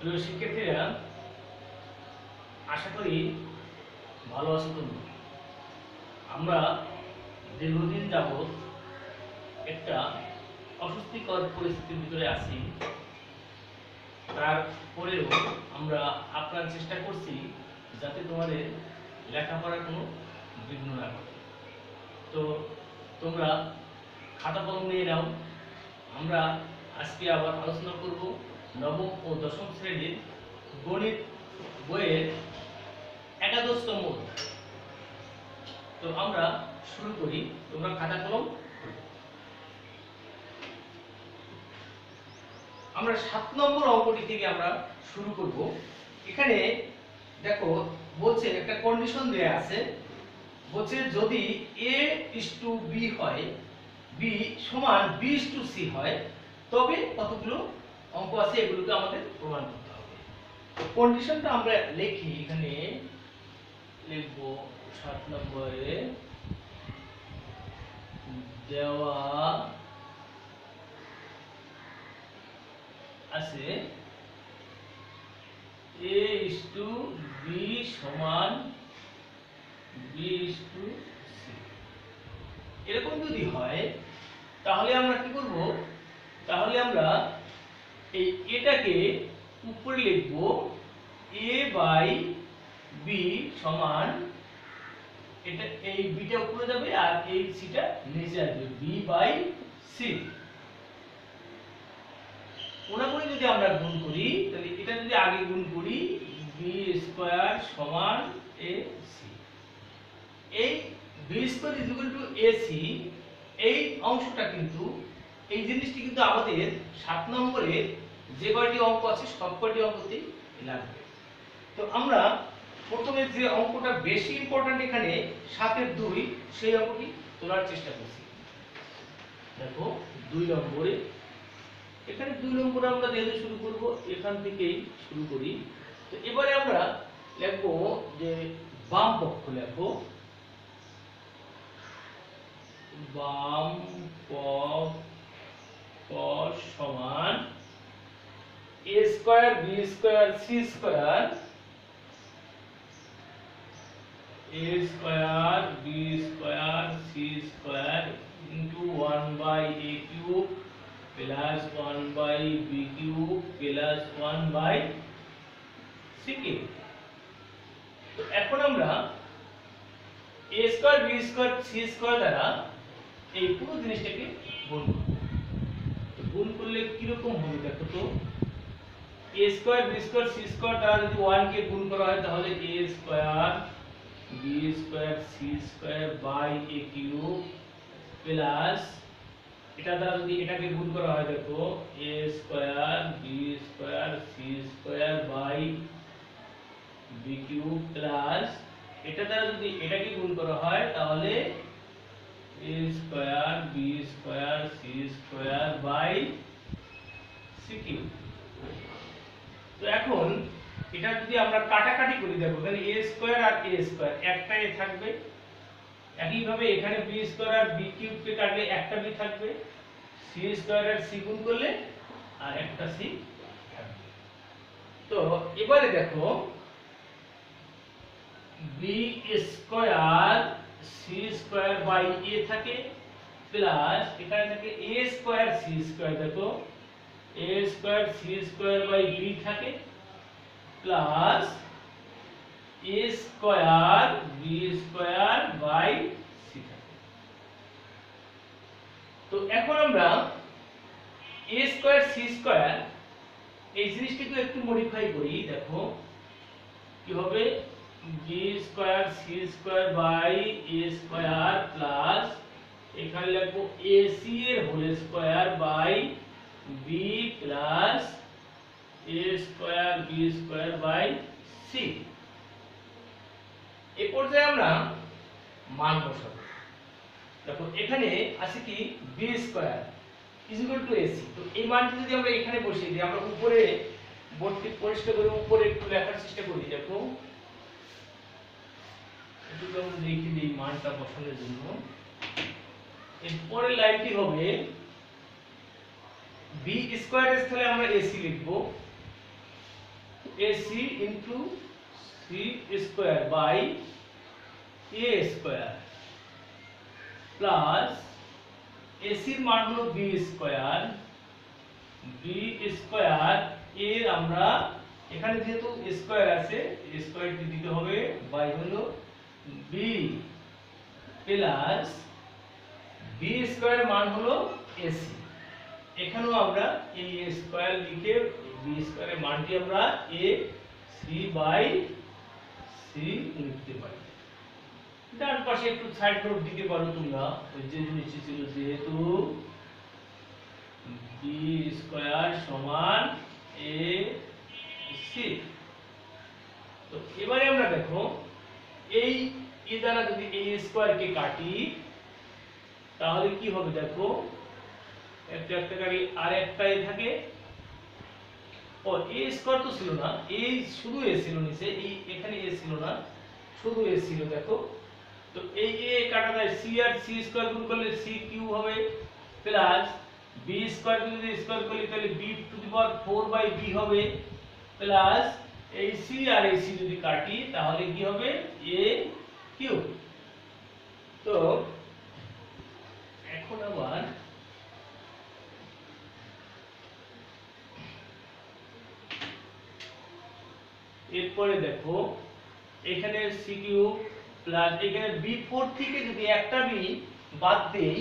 প্রিয় শিক্ষার্থীরা, আশা করি ভালো আছো তোমরা। আমরা দীর্ঘদিন যাবৎ একটা অস্বস্তিকর পরিস্থিতির ভিতরে আছি। তারপরেও আমরা আপ্রাণ চেষ্টা করছি যাতে তোমাদের লেখাপড়ার কোনো বিঘ্ন না ঘটে। তো তোমরা খাতা কলম নিয়ে নাও। আমরা আজকে আবার আলোচনা করব নবম ও দশম শ্রেণীর গণিত বইয়ের একাদশতম অধ্যায়। তো আমরা শুরু করি। তোমরা খাতা কলম। আমরা 7 নম্বর অঙ্কটি থেকে আমরা শুরু করব। এখানে দেখো বলছে একটা কন্ডিশন দেয়া আছে, বলছে যদি a:b হয়, b সমান b:c হয়, তবে কতগুলো অঙ্ক আছে এগুলোকে আমাদের প্রমাণ করতে হবে। তো কন্ডিশনটা আমরা লিখি, এখানে লিখব 7 নম্বরে দেওয়া আছে a:b সমান b:c। এরকম যদি হয় তাহলে আমরা কি করব, তাহলে আমরা এই এটাকে উপরে লিখব a/b সমান, এটা এই বিটা উপরে যাবে আর এই সিটা নিচে আসবে, b/c। কোনাকুনি যদি আমরা গুণ করি তাহলে এটা যদি আগে গুণ করি b² সমান ac। এই b² ac, এই অংশটা কিন্তু, এই জিনিসটি কিন্তু আমাদের 7 নম্বরে যে কয়টি অঙ্ক আছে সব কয়টি অঙ্কতেই লাগবে। তো আমরা প্রথমে যে অঙ্কটা বেশি ইম্পর্টেন্ট এখানে 7-এর 2, সেই অঙ্কটি তোলার চেষ্টা করছি। দেখো 2 নম্বরে, এখানে 2 নম্বরে আমরা যেহেতু শুরু করব এখান থেকেই শুরু করি। তো এবারে আমরা লিখব যে বাম পক্ষ, লিখো বাম পক্ষ সমান a² b² c² a² b² c² into 1/a³ plus 1/b³ plus 1/c³। তো এখন আমরা a² b² c² দ্বারা এই পুরো জিনিসটাকে গুণ করব। তো গুণ করলে কি রকম হবে দেখো তো, a² b² c² দ্বারা যদি 1 কে গুণ করা হয় তাহলে a² b² c² a³ plus এটা দ্বারা যদি এটাকে গুণ করা হয় দেখো a² b² c² b³ plus এটা দ্বারা যদি এটাকে গুণ করা হয় তাহলে a² b² c² c³। তো এখন এটা যদি আমরা কাটাকাটি করি দেখো, তাহলে a² আর a² একটাই থাকবে। একইভাবে এখানে b² আর b³ কে কাটলে একটা b থাকবে, c² আর c গুণ করলে আর একটা c থাকবে। তো এবারে দেখো b² c² a থাকে প্লাস এখানে থাকে a² c², দেখো a² c² b থাকে প্লাস a² b² c থাকে। তো এখন আমরা a² c² এই জিনিসটিকে একটু মডিফাই করি। দেখো কি হবে, b² c² a² প্লাস এখানে লিখবো ac এর whole square b plus a² b² c। এই পর্যায়ে আমরা মান বসাবো। দেখো এখানে আছে কি b² ac। তো এই মানটি যদি আমরা এখানে বসিয়ে দিই, আমরা উপরে বোর্ডটি পরিষ্কার করে উপরে একটু লেখার চেষ্টা করি। দেখো একটু আমরা লিখে দিই মানটা বসানোর জন্য। এর পরের লাইনটি হবে b² এর স্থলে আমরা ac লিখব AC into C square by A square plus AC এর মান হলো B স্কয়ার, B স্কয়ার এর আমরা এখানে যেহেতু স্কয়ার আছে স্কয়ারটি দিতে হবে বাই হলো B প্লাস B স্কয়ার মান হলো AC। এখানেও আমরা এই স্কয়ার লিখে B স্কয়ারের মানটি আমরা A C বাই C লিখতে পারি। ডান পাশে একটু সাইড নোট দিতে পারো তোমরা, ওই যে নিচে ছিল যেহেতু B স্কয়ার সমান AC। তো এবারে আমরা দেখো এই দ্বারা যদি A স্কয়ার কে কাটি তাহলে কি হবে দেখো, একটা কারি আর একটাই থাকে। ও A স্কয়ার তো ছিল না, এই শুধু A ছিল নিচে, এই এখানে A ছিল না, শুধু A ছিল দেখো। তো এই A কাটা যায়, C আর C স্কয়ার গুণ করলে C কিউব হবে প্লাস B স্কয়ার যদি স্কয়ার করি তাহলে B to the power 4 by B হবে প্লাস এই C আর এই C যদি কাটি তাহলে কি হবে A কিউব। তো এখন আবার এরপরে দেখো এখানে C কিউব প্লাস এখানে B4 থেকে যদি একটা B বাদ দেই,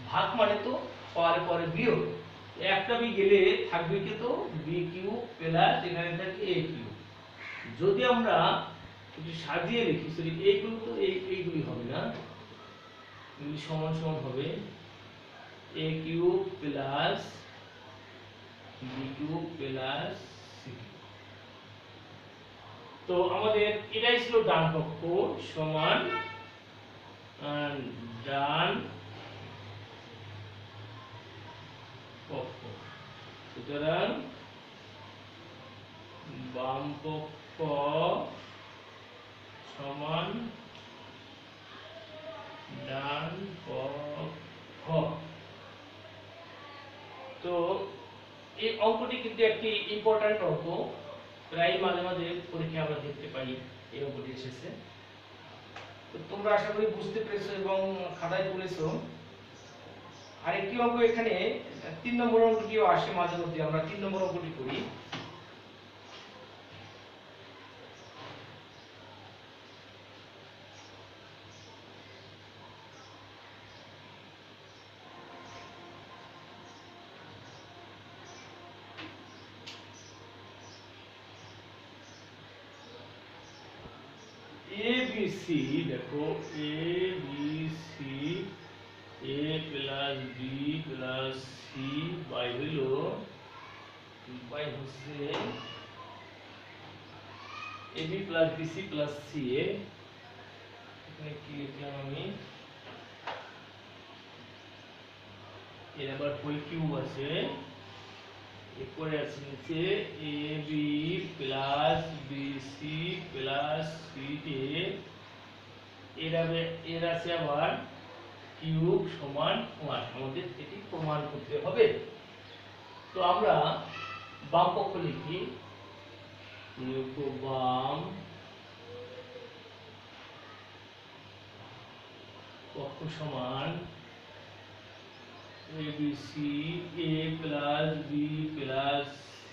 ভাগ মানে তো পাওয়ার পরে বিয়োগ, একটা B গেলে থাকবে কি তো B কিউব প্লাস এখানে থাকে A কিউব। যদি আমরা একটু সাজিয়ে লিখি, সরি এইগুলো তো এইগুলি হবে না, এগুলি সমান সমান হবে A cube plus B cube plus C cube. তো আমাদের এটাই ছিল ডান পক্ষ সমান ডান পক্ষ, সুতরাং বাম পক্ষ সমান ডান পক্ষ। তো এই অঙ্কটি কিন্তু একটি ইম্পর্টেন্ট অঙ্ক, প্রায় মাঝে মাঝে পরীক্ষায় আমরা দেখতে পাই এই অঙ্কটি এসেছে। তো তোমরা আশা করি বুঝতে পেরেছো এবং খাতায় তুলেছো। আরেকটি অঙ্ক এখানে 3 নম্বর অঙ্কটিও আসে মাঝে মধ্যে, আমরা 3 নম্বর অঙ্কটি করি। ABC দেখো ABC A plus B plus C by হলো বাই হচ্ছে AB plus BC plus CA। এখানে কি লিখলাম আমি, এর আবার কই কিউব আছে, এরপরে আছে নিচে AB plus BC plus CA, এর আছে আবার কিউব সমান 1। আমাদের এটি প্রমাণ করতে হবে। তো আমরা বাম পক্ষ লিখি, বাম পক্ষ সমান ABC A plus B plus C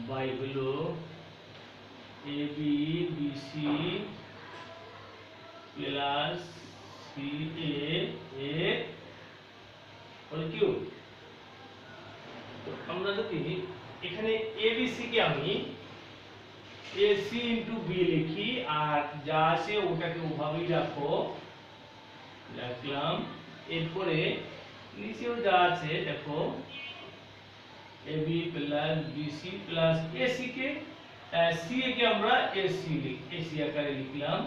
by হলো AB BC প্লাস CA এর হোল কিউব। তো আমরা যদি এখানে ABC কে আমি AC ইনটু B লিখি আর যা আছে ওটাকে ওভাবেই রাখো, রাখলাম। এরপরে নিচেও যা আছে দেখো AB plus BC plus AC কে CA কে আমরা AC আকারে লিখলাম।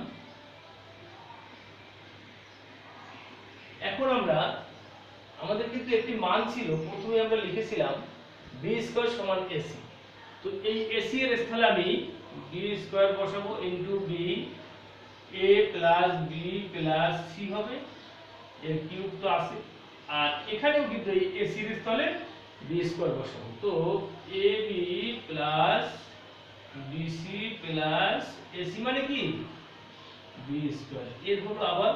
এখন আমরা আমাদের কিন্তু একটি মান ছিল, প্রথমে আমরা লিখেছিলাম B স্কয়ার সমান AC। তো এই AC এর স্থানে আমি B স্কয়ার বসাবো into B A plus B plus C হবে, এর কিউব তো আছে, আর এখানেও কিন্তু এই AC এর স্থলে B স্কয়ার বসাবো। তো AB plus BC plus AC মানে কি বি স্কয়ার, এর হলো আবার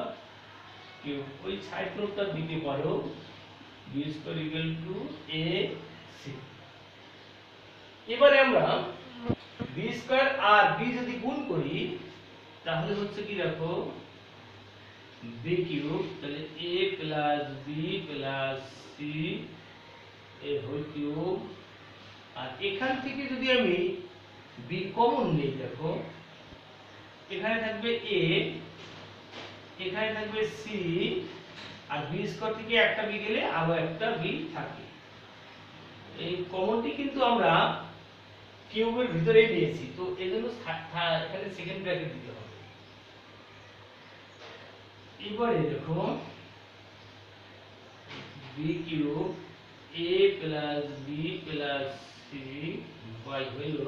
কিউব, ওই সাইড নোটটা দিতে পারো B square equal to A C. এবারে আমরা বি স্কয়ার আর বি যদি গুণ করি তাহলে হচ্ছে কি দেখো বি কিউব, তাহলে এ প্লাস বি প্লাস সি এ হোল কিউব। আর এখান থেকে যদি আমি বি কমন নিই, দেখো এখানে থাকবে এ, এখানে থাকবে সি, আর বি স্কয়ার থেকে একটা বি গেলে আবার একটা বি থাকে। এই কমনটি কিন্তু আমরা কিউবের ভিতরে নিয়েছি, তো এজন্য এখানে সেকেন্ড ব্র্যাকেট দিতে হবে। এবারে দেখো B cube A plus B plus C by হইল,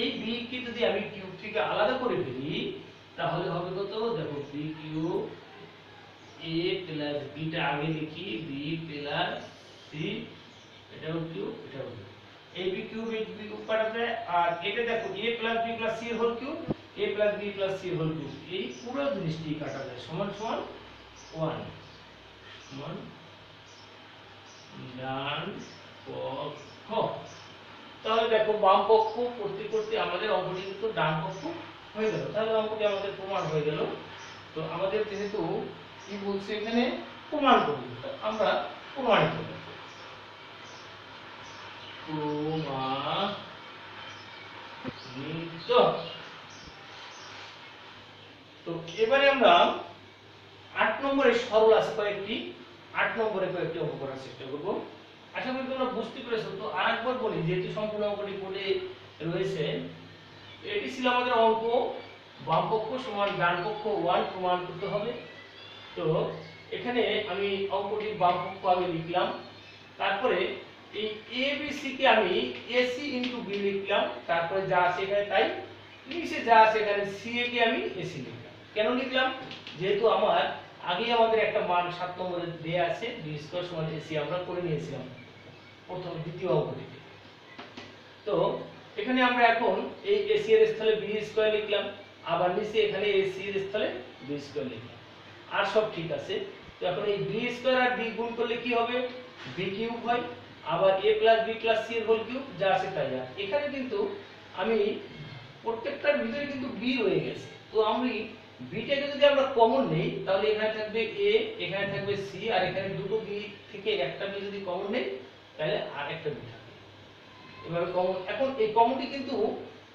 এই বি কে যদি আমি কিউব থেকে আলাদা করে ফেলি তাহলে হবে কত, দেখো বি কিউব এ প্লাস বিটা আগে লিখি বি প্লাস সি, এটাও কিউব এটাও কিউব, এই বি কিউব কাটাবে। আর এটা দেখো a plus b plus c whole cube, a plus b plus c whole cube, এই পুরো জিনিসটি কাটা যায় সমান সমান 1 সমান ডান পক্ষ। তাহলে দেখো বাম পক্ষ করতে করতে আমাদের অঙ্কটি কিন্তু ডান পক্ষ হয়ে গেল, তাহলে অঙ্কটি আমাদের প্রমাণ হয়ে গেল। তো আমাদের যেহেতু কি বলছে এখানে প্রমাণ করব, আমরা প্রমাণিত করব। তো এবারে আমরা 8 নম্বরে সরল আছে কয়েকটি, 8 নম্বরে কয়েকটি অঙ্ক করার চেষ্টা করব। আশা করি তোমরা বুঝতে পেরেছো। তো আরেকবার বলি, যেহেতু সম্পূর্ণ অঙ্কটি পড়ে রয়েছে, এটি ছিল আমাদের অঙ্ক বাম পক্ষ সমান ডান পক্ষ 1 প্রমাণ করতে হবে। তো এখানে আমি অঙ্কটি বাম পক্ষ আগে লিখলাম, তারপরে এই এ বি সি কে আমি এসি ইনটু বি লিখলাম, তারপরে যা আছে এখানে তাই, নিচে যা আছে এখানে সি এ কে আমি এসি লিখলাম। কেন লিখলাম, যেহেতু আমার আগে আমাদের একটা মান 7 নম্বরে দেয়া আছে বি স্কয়ার সমান এসি আমরা করে নিয়েছিলাম প্রথম দ্বিতীয় অঙ্কটিতে। তো এখানে আমরা এখন এই এসি এর স্থলে বি স্কয়ার লিখলাম, আবার নিচে এখানে এসি এর স্থলে বি স্কয়ার লিখলাম, আর সব ঠিক আছে। তো এখন এই বি স্কয়ার আর বি গুণ করলে কি হবে, বি কিউব হয়, আবার a plus b plus c এর হোল কিউব যা আছে তাই। আর এখানে কিন্তু আমি প্রত্যেকটার ভিতরে কিন্তু b রয়ে গেছে, তো আমি b টাকে যদি আমরা কমন নেই তাহলে এখানে থাকবে a, এখানে থাকবে c, আর এখানে দুটো b থেকে একটা b যদি কমন নেই তাহলে আর একটা b থাকবে। এভাবে কমন, এখন এই কমনটি কিন্তু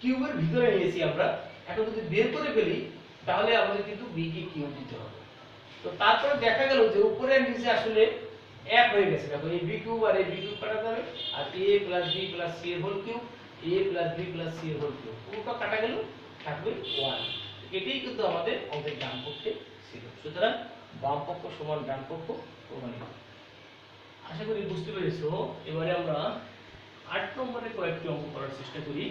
কিউবের ভিতরে নিয়েছি আমরা, এখন যদি বের করে ফেলি তাহলে আমাদের কিন্তু b কে কিউব দিতে হবে। তো তারপরে দেখা গেল যে উপরে আর নিচে আসলে এক হয়ে গেছে, দেখো এই বি কিউব আর এই বি কিউব কাটা যাবে, আর a plus b plus c এর whole cube, a plus b plus c এর হোল কিউব পুরোটা কাটা গেল, থাকবে 1। এটাই কিন্তু আমাদের অঙ্কের ডান পক্ষে ছিল। সুতরাং বাম পক্ষ সমান ডান পক্ষ প্রমাণিত। আশা করি বুঝতে পেরেছো। এবারে আমরা 8 নম্বরে কয়েকটি অঙ্ক করার চেষ্টা করি।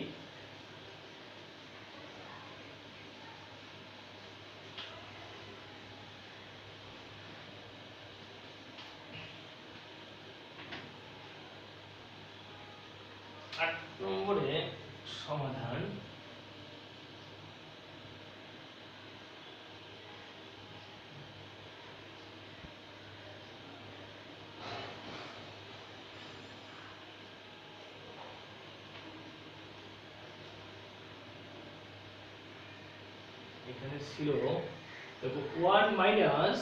নম্বরে সমাধান, এখানে ছিল দেখো 1 minus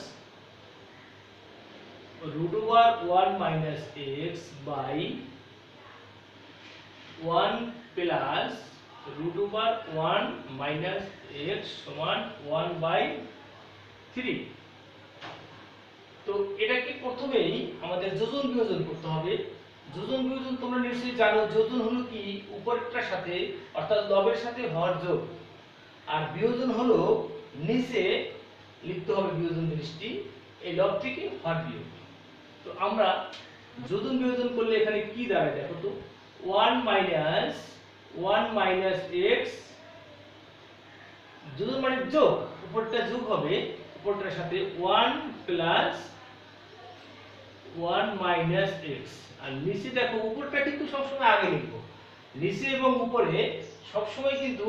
root over 1 minus x by 1 plus root over 1 minus x সমান 1/3। তো এটাকে প্রথমেই আমাদের যোজন বিয়োজন করতে হবে। যোজন বিয়োজন তোমরা নিশ্চয়ই জানো, যোজন হলো কি উপরেরটার সাথে অর্থাৎ লবের সাথে হর যোগ, আর বিয়োজন হলো নিচে লিখতে হবে বিয়োজন জিনিসটি, এই লব থেকে হর বিয়োগ। তো আমরা যোজন বিয়োজন করলে এখানে কি দাঁড়ায় দেখো তো, 1 মাইনাস x, যোজন মানে যোগ, উপরটা যোগ হবে উপরটার সাথে 1 প্লাস 1 মাইনাস x, আর নিচে দেখো উপরটা কিন্তু সবসময় আগে লিখবো, নিচে এবং উপরে সবসময় কিন্তু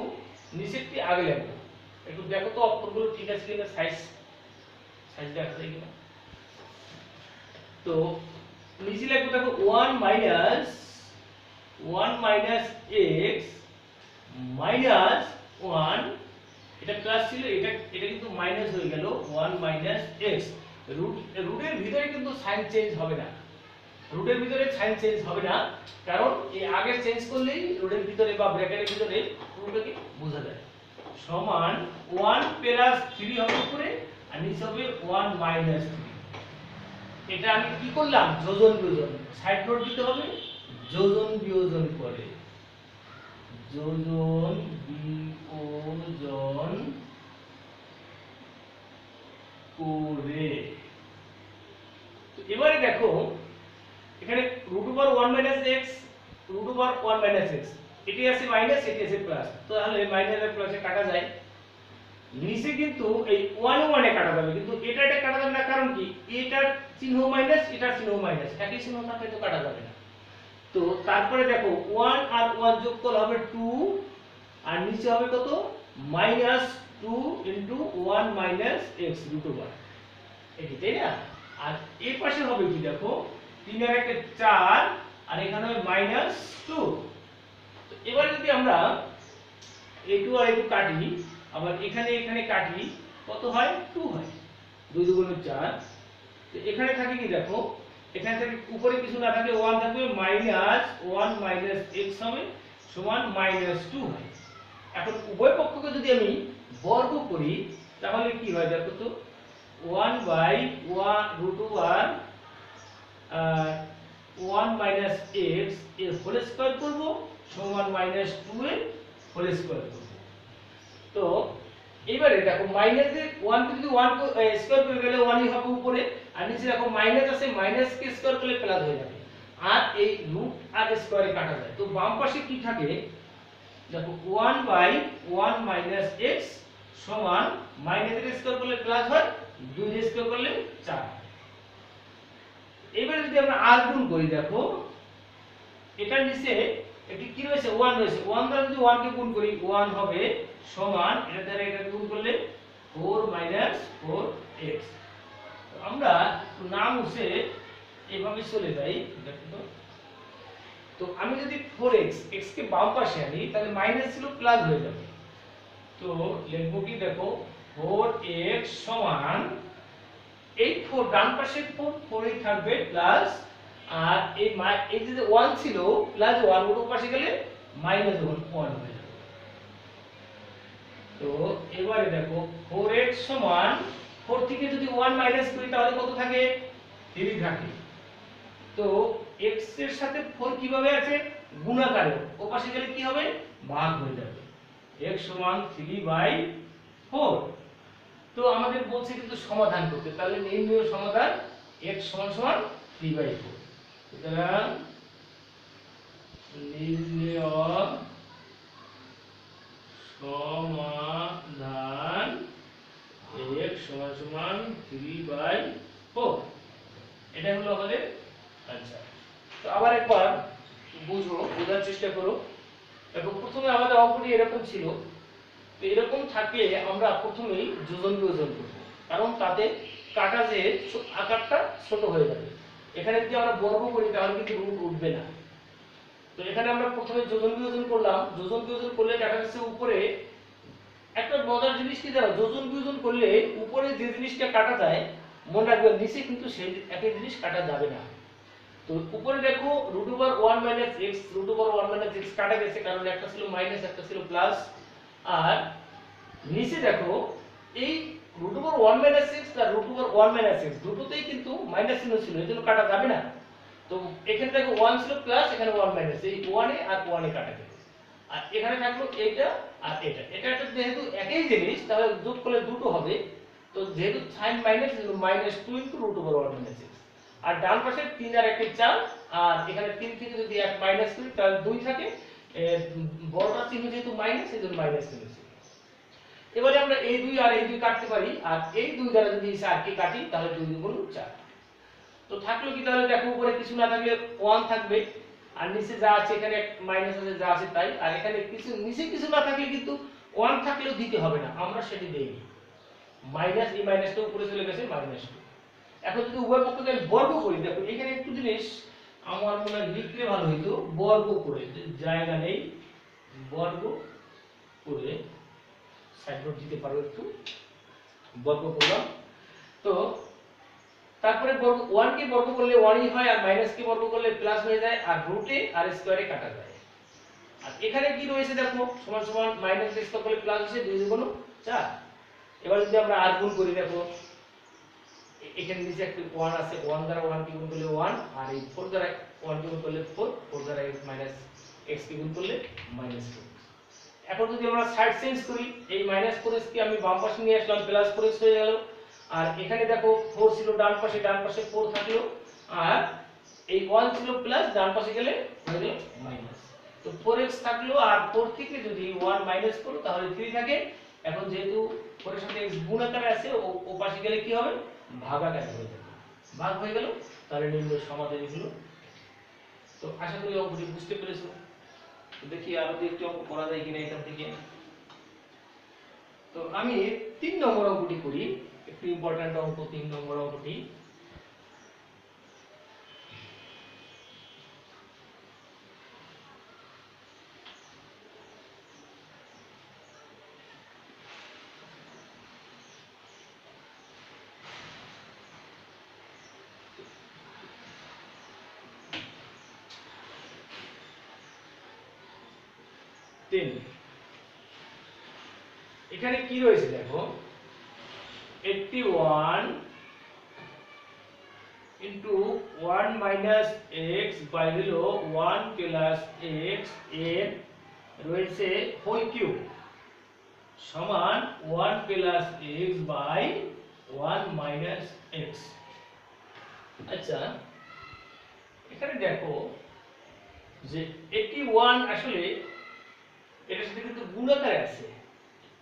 নিচেরটি আগে লাগবে। একটু দেখো তো অক্ষরগুলো ঠিক আছে কিনা, সাইজ দেখা যায় কিনা। তো নিচে লাগবে দেখো 1 মাইনাস x মাইনাস 1, এটা প্লাস ছিল, এটা কিন্তু মাইনাস হয়ে গেল 1 মাইনাস x। রুটের ভিতরে কিন্তু সাইন চেঞ্জ হবে না, রুটের ভিতরে সাইন চেঞ্জ হবে না, কারণ এই আগে চেঞ্জ করলেই রুটের ভিতরে বা ব্র্যাকেটের ভিতরে পুরোটাকে বোঝা যায়। সমান 1 প্লাস 3 হবে উপরে, আর নিচে হবে 1 মাইনাস 3। এটা আমি কি করলাম, যোজন বিয়োজন, সাইড নোট দিতে হবে, যোজন বিয়োজন করে, যোজন বিয়োজন করে। তো এবারে দেখো এখানে √1 - x, √1 - x, এটি আছে মাইনাস, এটি আছে প্লাস, তাহলে মাইনাস আর প্লাসে কাটা যায়। নিচে কিন্তু এই 1 ও 1 এ কাটা যাবে, কিন্তু এটা কাটা যাবে না, কারণ কি, এটার চিহ্ন মাইনাস, এটার চিহ্ন মাইনাস, একই চিহ্ন থাকলে তো কাটা যাবে না। তো তারপরে দেখো 1 আর 1 যোগ করলে হবে 2, আর নিচে হবে কত, -2 * 1 - x √1, এটি, তাই না? আর এই পাশে হবে কি দেখো, 3 আর 1 4, আর এখানে হবে -2। তো এবার যদি আমরা a2 আর a2 কাটি, আবার এখানে কাটি, কত হয়, 2 হয়, 2 × 2 = 4। তো এখানে থাকে কি দেখো, এখানে থেকে উপরে কিছু না থাকে, 1 থাকবে, -1 - x হবে সমান -2 হয়। এখন উভয় পক্ষকে যদি আমি বর্গ করি তাহলে কি হয় দেখো তো, 1/1 x এর হোল স্কয়ার করব সমান -2 এর হোল স্কয়ার করব। তো এবারে দেখো মাইনাসে 1 কে যদি 1 স্কয়ার করে গেলে 1 ই হবে উপরে, আর নিচে দেখো মাইনাস আছে, মাইনাস কে স্কয়ার করলে প্লাস হয়ে যাবে, আর এই রুট আর স্কয়ারে কাটা যায়। তো বাম পাশে কি থাকে দেখো, 1/1 - x সমান মাইনাস এর স্কয়ার করলে প্লাস হয়, 2 এর স্কয়ার করলে 4। এবারে যদি আমরা r গুণ করি দেখো, এটার নিচে একটি কি রয়েছে, 1 রয়েছে, 1 দ্বারা যদি 1 কে গুণ করি 1 হবে সমান, এটা দ্বারা এটা গুণ করলে 4 - 4x। তো আমরা নাম মুছে এইভাবে চলে যাই, দেখো তো। তো আমি যদি 4x, x কে বাম পাশে আনি তাহলে মাইনাস ছিল প্লাস হয়ে যাবে। তো লিখব কি দেখো, 4x সমান এই 4 ডান পাশে 4 এই থাকবে প্লাস, আর এই যে 1 ছিল প্লাস 1 ওর পাশে গেলে -1 হয়ে যাবে। তো এবারে দেখো 4x সমান 4 থেকে যদি 1 মাইনাস করি তাহলে কত থাকে, 3 থাকে। তো x এর সাথে 4 কিভাবে আছে, গুণাকারে, ও পাশে গেলে কি হবে, ভাগ হয়ে যাবে, x সমান 3/4। তো আমাদের বলছে কিন্তু সমাধান করতে, তাহলে নির্ণয় সমাধান x সমান 3/4। সুতরাং নির্ণয় সমাধান x সমান 3/4, এটা হলো আমাদের আনসার। তো আবার একবার বোঝার চেষ্টা করো। দেখো প্রথমে আমাদের অঙ্কটি এরকম ছিল, তো এরকম থাকলে আমরা প্রথমেই যোজন বিয়োজন করব, কারণ তাতে কাটা যে আকারটা ছোট হয়ে যাবে। এখানে যদি আমরা বর্গ করি তাহলে কিন্তু রুট উঠবে না। তো এখানে আমরা প্রথমে যোজন বিয়োজন করলাম, যোজন বিয়োজন করলে দেখা যাচ্ছে উপরে একটা মজার জিনিস কি জানো, যোজন বিয়োজন করলে উপরে যে জিনিসটা কাটা যায় মনে রাখবে, নিচে কিন্তু সেই একই জিনিস কাটা যাবে না। তো উপরে দেখো √1 - x, √1 - x কাটা গেছে, কারণ একটা ছিল মাইনাস একটা ছিল প্লাস। আর নিচে দেখো এই √1 - x আর √1 - x দুটোতেই কিন্তু মাইনাস চিহ্ন ছিল, এজন্য কাটা যাবে না। তো এখানে দেখো 1 ছিল প্লাস, এখানে 1 মাইনাস, এই 1 এ আর 1 এ কাটা গেছে। আর এখানে থাকলো এটা আর এটা, এটা যেহেতু একই জিনিস তাহলে যোগ করলে দুটো হবে। তো যেহেতু সাইন মাইনাস, -2 * √1 - x। আর ডান পাশে 3 আর 1 4, আর এখানে 3 থেকে যদি 1 মাইনাস করি তাহলে 2 থাকে, বড়টা চিহ্ন যেহেতু মাইনাস এজন্য মাইনাস চিহ্ন ছিল। এবারে আমরা এই 2 আর এই 2 কাটতে পারি, আর এই 2 দ্বারা যদি 4 কে কাটি তাহলে 2 × 4। তো থাকলো কি, তাহলে দেখো উপরে কিছু না থাকলে 1 থাকবে, আর নিচে যা আছে এখানে মাইনাস আছে যা আছে তাই, আর এখানে কিছু নিচে কিছু না থাকলে কিন্তু 1 থাকলেও দিতে হবে না, আমরা সেটি দেইনি। মাইনাস এই মাইনাসটা উপরে চলে গেছে -2। এখন যদি উভয় পক্ষকে আমি বর্গ করি, দেখো এখানে একটু জিনিস আমার মনে হয় লিখলে ভালো হইতো, বর্গ করে, জায়গা নেই, বর্গ করে সাইড নোট দিতে পারো একটু, বর্গ করলাম। তো তারপরে বর্গ 1 কে বর্গ করলে 1ই হয়, আর মাইনাস কে বর্গ করলে প্লাস হয়ে যায়, আর রুটে আর স্কয়ারে কাটা যায়। আর এখানে কি রয়েছে দেখো, সমান সমান মাইনাস স্কয়ার করলে প্লাস হচ্ছে 2 গুণ 4। এবার যদি আমরা আর গুণ করি, দেখো এখানে নিচে একটা 1 আছে, 1 দ্বারা 1 কে গুণ করলে 1, আর এই 4 দ্বারা 1 কে গুণ করলে 4, 4 দ্বারা x মাইনাস x কে গুণ করলে -2। এখন যদি আমরা সাইড চেঞ্জ করি, এই -4x কে আমি বাম পাশে নিয়ে আসলাম, +4x হয়ে গেল। আর এখানে দেখো 4 ছিল ডান পাশে 4 থাকলো, আর এই 1 ছিল প্লাস, ডান পাশে গেলে হয়ে গেল মাইনাস। তো 4x থাকলো, আর 4 থেকে যদি 1 মাইনাস করো তাহলে 3 থাকে। এখন যেহেতু 4 এর সাথে x গুণ আকারে আছে, ও পাশে গেলে কি হবে, ভাগ আকারে হয়ে যাবে, ভাগ হয়ে গেল। তাহলে নির্ণয় সমাধান হলো। তো আশা করি অঙ্কটি বুঝতে পেরেছো। দেখি আরো একটু অঙ্ক করা যায় কিনা এখান থেকে। তো আমি 3 নম্বর অঙ্কটি করি, একটু ইম্পর্টেন্ট অঙ্ক 3 নম্বর অঙ্কটি। এখানে কি রয়েছে দেখো, 81 into 1 minus x by হলো 1 plus x এর রয়েছে হোল কিউব সমান 1 plus x by 1 minus x। আচ্ছা, এখানে দেখো যে 81 আসলে এটার সাথে কিন্তু গুণ আকারে আছে,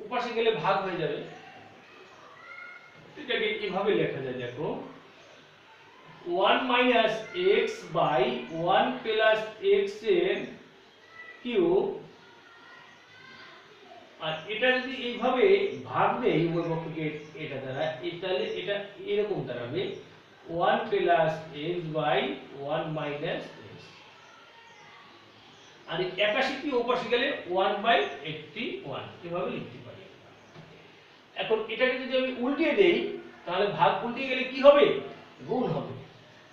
উপাশে গেলে ভাগ হয়ে যাবে। এটাকে কিভাবে লেখা যায় দেখো, 1 minus x by 1 plus x এর কিউব, আর এটা যদি এইভাবে ভাগ দেই উভয় পক্ষকে এটা দ্বারা, তাহলে এটা এরকম দাঁড়াবে 1 plus x by 1 minus x। আর 81 কি ওপাশে গেলে 1 by 81 এভাবে লিখতে পারি। এখন এটাকে যদি আমি উল্টিয়ে দেই, তাহলে ভাগ উল্টিয়ে গেলে কি হবে, গুণ হবে।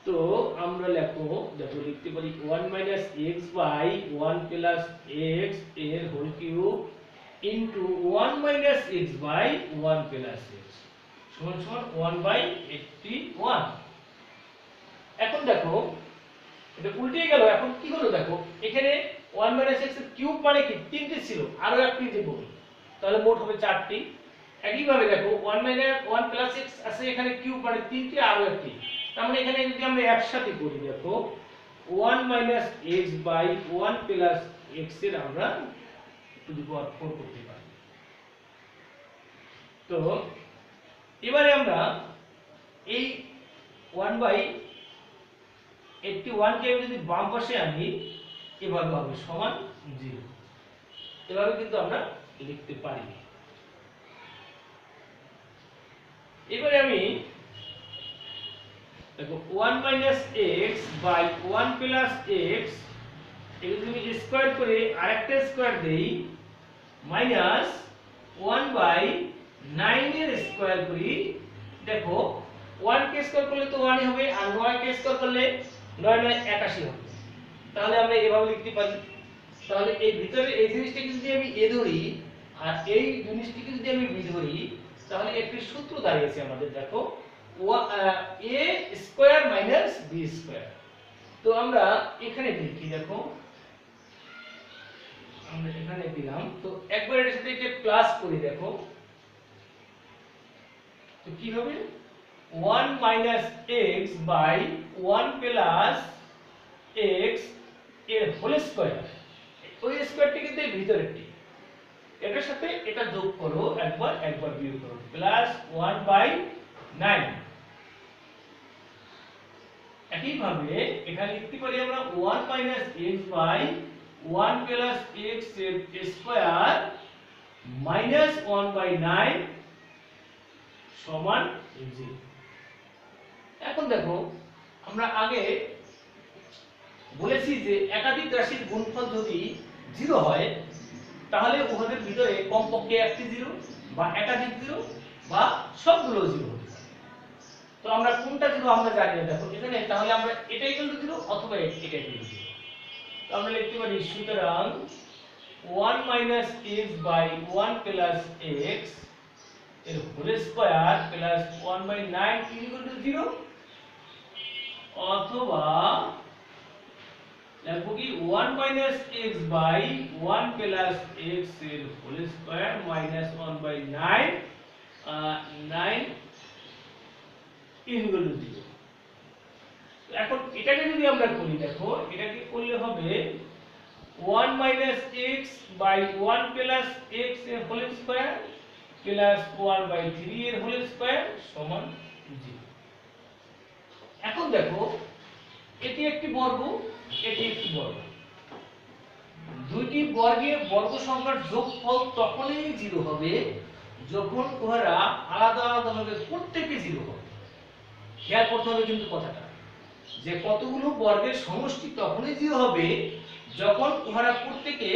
তো আমরা দেখো লিখতে পারি 1 minus x by 1 plus x এর whole cube into 1 minus x by 1 plus x সমান সমান 1 by 81। এখন দেখো এটা উল্টে গেল, এখন কি হলো দেখো, এখানে 1 minus x এর কিউব মানে কি, 3টি ছিল, আরো একটি দেব, তাহলে মোট হবে 4টি। একই ভাবে দেখো 1 minus 1 plus x আছে, এখানে কিউব মানে 3টি, আরো একটি, তার মানে এখানে যদি আমরা একসাথে করি, দেখো 1 minus x by 1 plus x এর আমরা টু দি পাওয়ার 4 করতে পারি। তো এবারে আমরা এই 1 by 81 কে যদি বাম পাশে আনি, এভাবে হবে সমান 0। এভাবে কিন্তু আমরা লিখতে পারি। এবারে আমি দেখো 1 minus x by 1 plus x এর যদি আমি স্কয়ার করে আরেকটা স্কয়ার দেই, মাইনাস 1 by 9 এর স্কয়ার করি, দেখো 1 কে স্কয়ার করলে তো 1 ই হবে, আর 9 কে স্কয়ার করলে 9 9 81 হবে। তাহলে আমরা এভাবে লিখতে পারি। তাহলে এই ভিতরে এই জিনিসটাকে যদি আমি এ ধরি, আর এই জিনিসটাকে যদি আমি বি ধরি, তাহলে একটি সূত্র দাঁড়িয়েছে আমাদের, দেখো a square minus b square. তো আমরা এখানে লিখি, দেখো আমরা এখানে দিলাম, তো একবার এর সাথে এটা প্লাস করি, দেখো তো কি হবে 1 minus x by 1 plus x এর হোল স্কয়ার, ওই স্কয়ারটি কিন্তু এই ভিতরেরটি, এটার সাথে এটা যোগ করো, একবার বিয়োগ করো, প্লাস 1 by 9। একইভাবে এখানে লিখতে পারি আমরা 1 minus x by 1 plus x এর স্কয়ার মাইনাস 1 বাই 9 সমান 0। এখন দেখো আমরা আগে বলেছি যে একাধিক রাশির গুণফল যদি 0 হয় তাহলে উহাদের ভিতরে কমপক্ষে একটি 0 বা একাধিক 0 বা সবগুলো 0 হবে। তো আমরা কোনটা 0 আমরা জানি না। দেখো এখানে তাহলে আমরা এটা ইকুয়াল টু 0 অথবা এটা ইকুয়াল টু 0। তো আমরা লিখতে পারি সুতরাং 1 minus x by 1 plus x এর whole square plus 1 by 9 equal to 0, অথবা লিখব কি 1 minus x by 1 plus x এর whole square minus 1 by 9 equal to 0। এখন এটাকে যদি আমরা করি, দেখো এটাকে করলে হবে 1 minus x by 1 plus x এর হোল স্কয়ার প্লাস 1 বাই 3 এর হোল স্কয়ার সমান 0। এখন দেখো এটি একটি বর্গ, এটি একটি বর্গ, দুইটি বর্গের বর্গ সংখ্যার যোগফল তখনই 0 হবে যখন উহারা আলাদা আলাদা ভাবে প্রত্যেকে 0 হবে। খেয়াল করতে হবে কিন্তু কথাটা, যে কতগুলো বর্গের সমষ্টি তখনই 0 হবে যখন উহারা প্রত্যেকে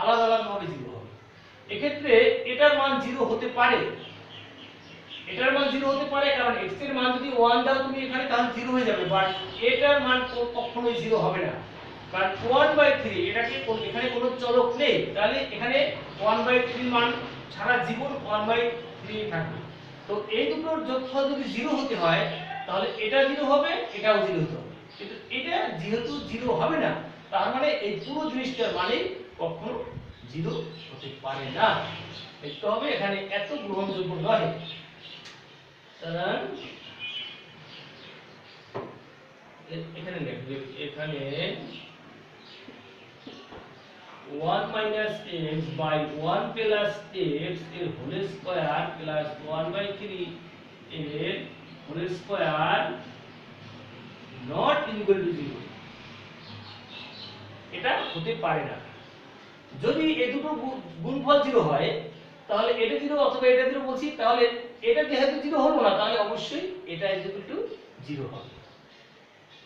আলাদা আলাদা ভাবে 0 হবে। এক্ষেত্রে এটার মান 0 হতে পারে, এটার মান 0 হতে পারে, কারণ x এর মান যদি 1 দাও তুমি এখানে তাহলে 0 হয়ে যাবে, বাট এটার মান কখনোই 0 হবে না, কারণ 1/3 এটাকে এখানে কোনো চলক নেই, তাহলে এখানে 1/3 মান সারা জীবন 1/3 থাকবে। তো এই দুটোর যোগফল যদি 0 হতে হয় তাহলে এটা 0 হবে, এটাও 0 হতে হবে, কিন্তু এটা যেহেতু 0 হবে না তার মানে এই পুরো জিনিসটার মানে কখনো 0 হতে পারে না। দেখতে হবে এখানে এত গ্রহণযোগ্য নয়। সুতরাং এখানে লিখবে, এখানে 1 minus x by 1 plus x এর হোল স্কয়ার প্লাস 1/3 এর whole square not equal to 0, এটা হতে পারে না। যদি এই দুটো গুণফল 0 হয় তাহলে এটা 0 অথবা এটা 0 বলছি, তাহলে এটা যেহেতু 0 হলো না তাহলে অবশ্যই এটা ইকুয়াল টু 0 হবে।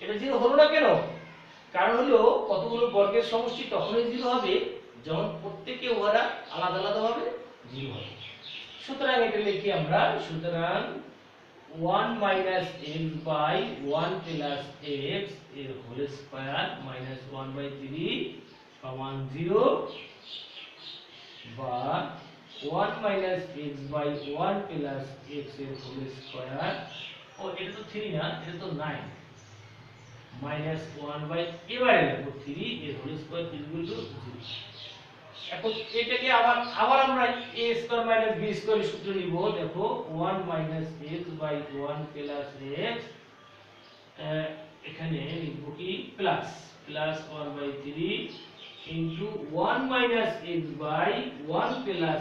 এটা 0 হলো না কেন? কারণ হলো কতগুলো বর্গের সমষ্টি তখনই 0 হবে যখন প্রত্যেকে উহারা আলাদা আলাদা ভাবে 0 হবে। সুতরাং এটা লিখি আমরা, সুতরাং 1 minus x by 1 plus x এর হোল স্কয়ার মাইনাস 1/3 সমান 0, বা 1 minus x by 1 plus x এর হোল স্কয়ার, ও এটা তো 3 না, এটা তো 9, মাইনাস 1 বাই এবারে লিখব 3 এর হোল স্কয়ার ইকুয়াল টু 0। এখন এটাকে আবার আমরা a square minus b square সূত্র নিব। দেখো 1 minus x by 1 plus x, এখানে লিখব কি plus 1/3 into 1 minus x by 1 plus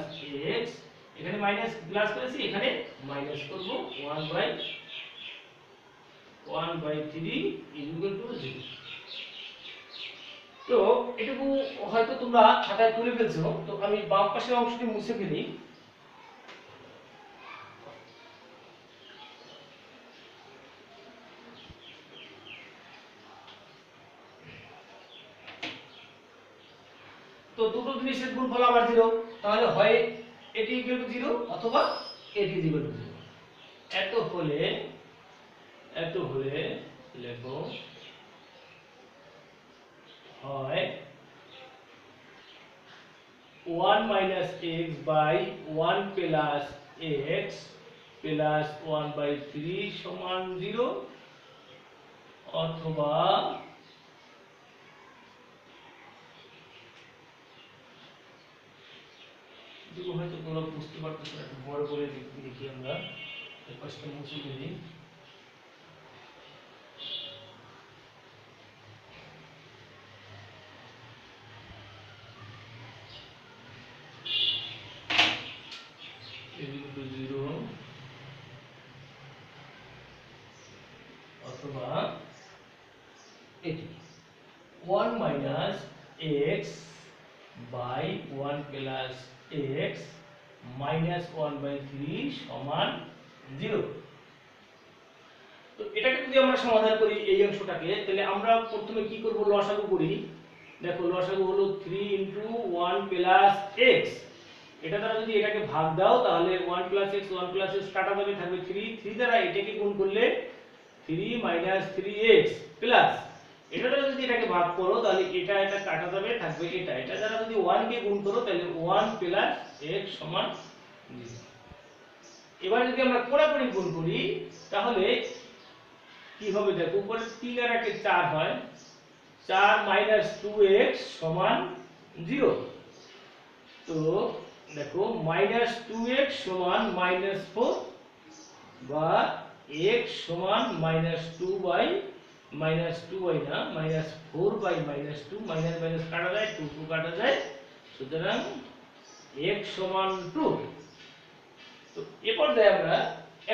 x, এখানে মাইনাস প্লাস করেছি, এখানে মাইনাস করব 1/3 ইকুয়াল টু 0। তো এটুকু হয়তো তোমরা খাতায় তুলে ফেলছো, তো আমি বাম পাশের অংশটি মুছে ফেলি। তো দুটো জিনিসের গুণফল আবার 0, তাহলে হয় এটি ইকুয়াল টু 0 অথবা এটি ইকুয়াল টু 0। এত হলে লেখো হয় 1 minus x by 1 plus x plus 1/3 সমান 0, অথবা হয়তো তোমরা বুঝতে পারতেছো, একটু বড় করে লিখি আমরা, এই পাশটা মুছে দিই। অথবা এটি 1 minus X by 1 plus X minus 1/3 সমান 0। তো এটাকে যদি আমরা সমাধান করি এই অংশটাকে, তাহলে আমরা প্রথমে কি করব, লসাগু করি। দেখো লসাগু হলো 3 × 1 প্লাস এক্স, এটা দ্বারা যদি এটাকে ভাগ দাও তাহলে 1 প্লাস এক্স কাটা যাবে, থাকবে 3 দ্বারা এটাকে গুণ করলে 3 মাইনাস 3x প্লাস এটা দ্বারা যদি এটাকে ভাগ করো তাহলে এটা কাটা যাবে, থাকবে এটা দ্বারা যদি 1 কে গুণ করো তাহলে 1 প্লাস x সমান 0। এবার যদি আমরা কোণাকুণি গুণ করি তাহলে কি হবে, দেখো উপরে 3 আর 1 4 হয়, 4 মাইনাস 2x সমান 0। তো দেখো মাইনাস 2x সমান মাইনাস 4 বা x সমান মাইনাস 2 বাই মাইনাস 2 বাই না minus 4 by minus 2, minus minus কাটা যায়, 2 কাটা যায়, সুতরাং x সমান 2। তো এরপর যাই আমরা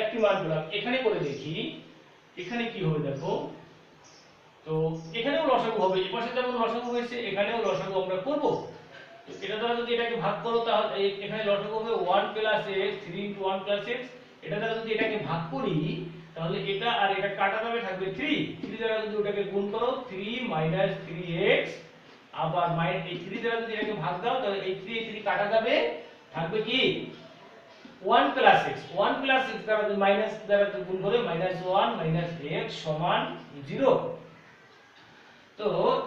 একটি মান পেলাম, এখানে করে দেখি এখানে কি হবে। দেখো তো এখানেও লসাগু হবে, এই পাশে যেমন লসাগু হয়েছে এখানেও লসাগু আমরা করব। তো এটা দ্বারা যদি এটাকে ভাগ করো তাহলে এখানে লসাগু হবে 1 প্লাস x, 3 × 1 প্লাস x। এটা দ্বারা যদি এটাকে ভাগ করি তাহলে এটা আর এটা কাটা যাবে, থাকবে 3 দ্বারা যদি ওটাকে গুণ করো 3 মাইনাস 3x, আবার এই 3 দ্বারা যদি এটাকে ভাগ দাও তাহলে এই 3 কাটা যাবে, থাকবে কি 1 প্লাস x দ্বারা যদি মাইনাস দ্বারা গুণ করে মাইনাস 1 মাইনাস x সমান 0। তো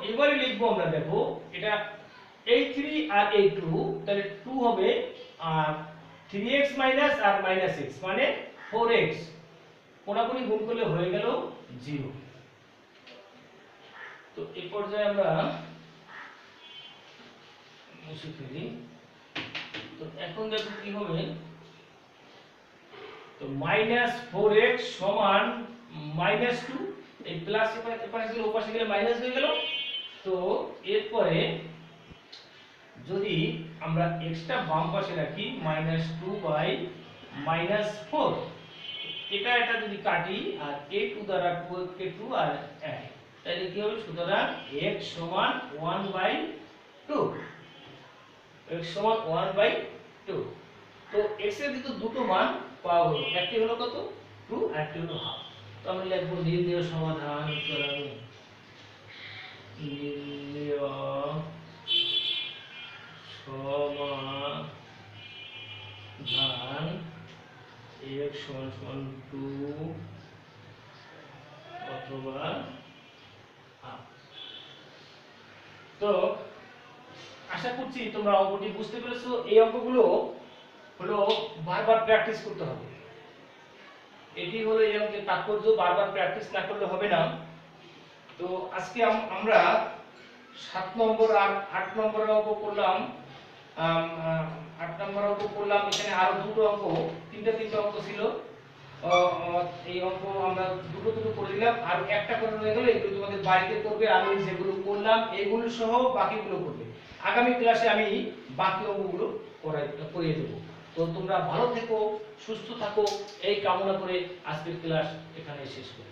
এবারে লিখবো আমরা, দেখো এটা এই 3 আর এই 2, তাহলে 2 হবে আর 3x মাইনাস আর মাইনাস x মানে 4x, কোণাকুণি গুণ করলে হয়ে গেল 0। তো এই পর্যায়ে আমরা মুছে ফেলি। তো এখন দেখো কি হবে, তো মাইনাস 4x সমান মাইনাস 2, এই প্লাস এপাশে গেলে ওপাশে গেলে মাইনাস হয়ে গেল। তো এরপরে যদি আমরা x টা বাম পাশে রাখি মাইনাস 2 বাই মাইনাস 4, এটা যদি কাটি আর a 2 দ্বারা 2 কে 2 আর 1, তাহলে কি হবে, সুতরাং x সমান 1/2, x সমান 1/2। তো x এর কিন্তু দুটো মান পাওয়া হলো, একটি হলো কত 2 আর একটি হলো হাফ। তো আমরা লিখব নির্ণেয় সমাধান করব, নির্ণেয় সমাধান x সমান 2 অথবা হাফ। তো আশা করছি তোমরা অঙ্কটি বুঝতে পেরেছো। এই অঙ্কগুলো হলো বারবার প্র্যাকটিস করতে হবে, এটি হলো এই অঙ্কের তাৎপর্য, বারবার প্র্যাকটিস না করলে হবে না। তো আজকে আমরা 7 নম্বর আর 8 নম্বরের অঙ্ক করলাম, 8 নম্বর অঙ্ক করলাম, এখানে আরো দুটো অঙ্ক, তিনটা অঙ্ক ছিল। এই অঙ্ক আমরা দুটো করে দিলাম, আর একটা করে রয়ে গেল, এগুলো তোমাদের বাড়িতে করবে। আমি যেগুলো করলাম এইগুলো সহ বাকিগুলো করবে। আগামী ক্লাসে আমি বাকি অঙ্কগুলো করিয়ে দেব। তো তোমরা ভালো থেকো, সুস্থ থাকো, এই কামনা করে আজকের ক্লাস এখানে শেষ করি।